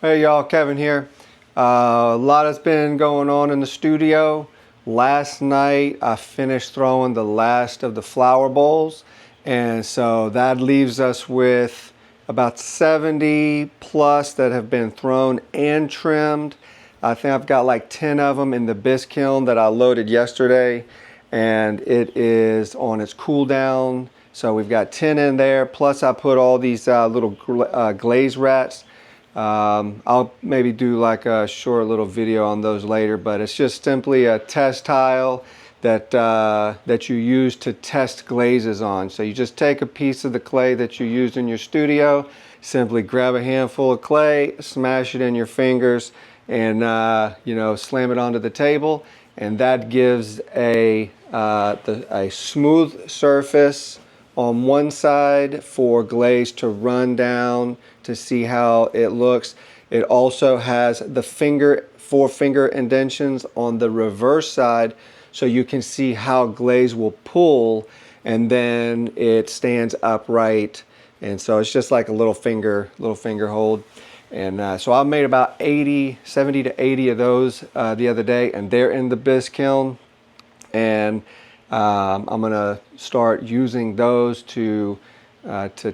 Hey y'all, Kevin here. A lot has been going on in the studio. Last night I finished throwing the last of the flower bowls, and so that leaves us with about 70 plus that have been thrown and trimmed. I think I've got like 10 of them in the bisque kiln that I loaded yesterday, and it is on its cool down. So we've got 10 in there, plus I put all these little glaze rats. I'll maybe do like a short little video on those later, but it's just simply a test tile that that you use to test glazes on. So you just take a piece of the clay that you used in your studio, simply grab a handful of clay, smash it in your fingers, and slam it onto the table, and that gives a smooth surface on one side for glaze to run down to see how it looks. It also has the four finger indentions on the reverse side, so you can see how glaze will pull, and then it stands upright, and so it's just like a little finger hold. And so I made about 70 to 80 of those the other day, and they're in the bisque kiln. And I'm gonna start using those to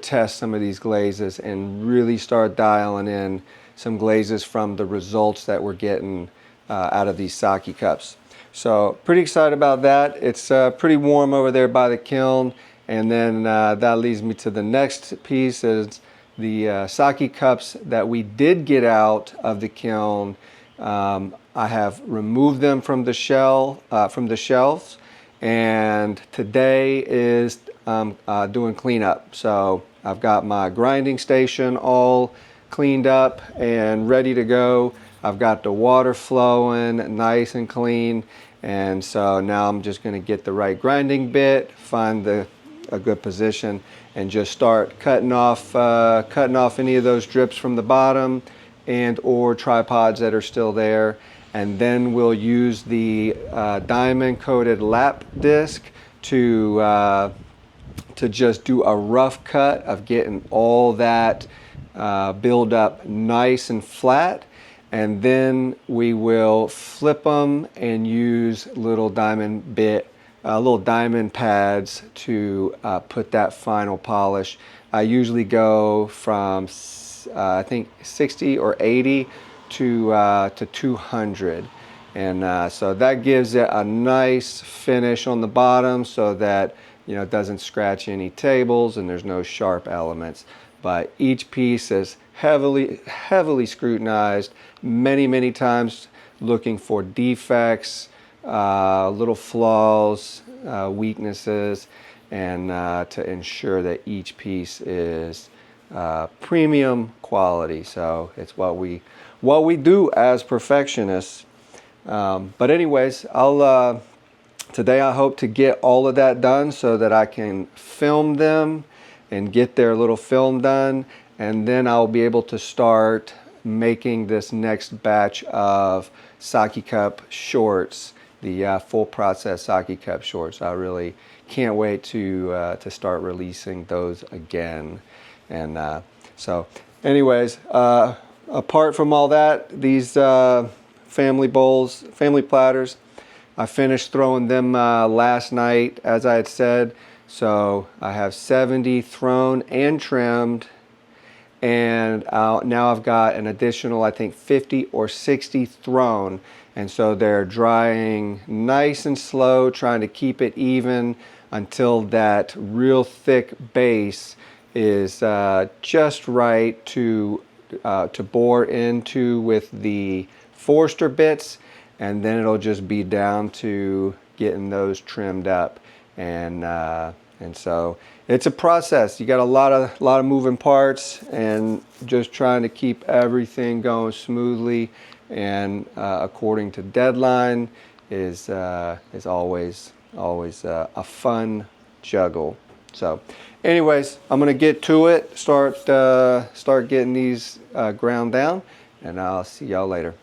test some of these glazes and really start dialing in some glazes from the results that we're getting out of these sake cups. So pretty excited about that. It's pretty warm over there by the kiln, and then that leads me to the next piece is the sake cups that we did get out of the kiln. I have removed them from the shelves. And today is doing cleanup. So I've got my grinding station all cleaned up and ready to go. I've got the water flowing nice and clean. And so now I'm just gonna get the right grinding bit, find a good position, and just start cutting off any of those drips from the bottom and or tripods that are still there. And then we'll use the diamond coated lap disc to just do a rough cut of getting all that build up nice and flat. And then we will flip them and use little diamond pads to put that final polish. I usually go from I think 60 or 80 to 200, and so that gives it a nice finish on the bottom, so that it doesn't scratch any tables and there's no sharp elements. But each piece is heavily scrutinized many times, looking for defects, little flaws, weaknesses, and to ensure that each piece is premium quality. So it's what we do as perfectionists. But anyways, today I hope to get all of that done so that I can film them and get their little film done, and then I'll be able to start making this next batch of sake cup shorts, the full process sake cup shorts. I really can't wait to start releasing those again. And so anyways, apart from all that, these family bowls, family platters, I finished throwing them last night, as I had said. So I have 70 thrown and trimmed, and now I've got an additional, I think, 50 or 60 thrown. And so they're drying nice and slow, trying to keep it even until that real thick base is just right to bore into with the Forster bits, and then it'll just be down to getting those trimmed up. And so it's a process. You got a lot of moving parts, and just trying to keep everything going smoothly and according to deadline is always a fun juggle. So anyways, I'm gonna get to it, start getting these ground down, and I'll see y'all later.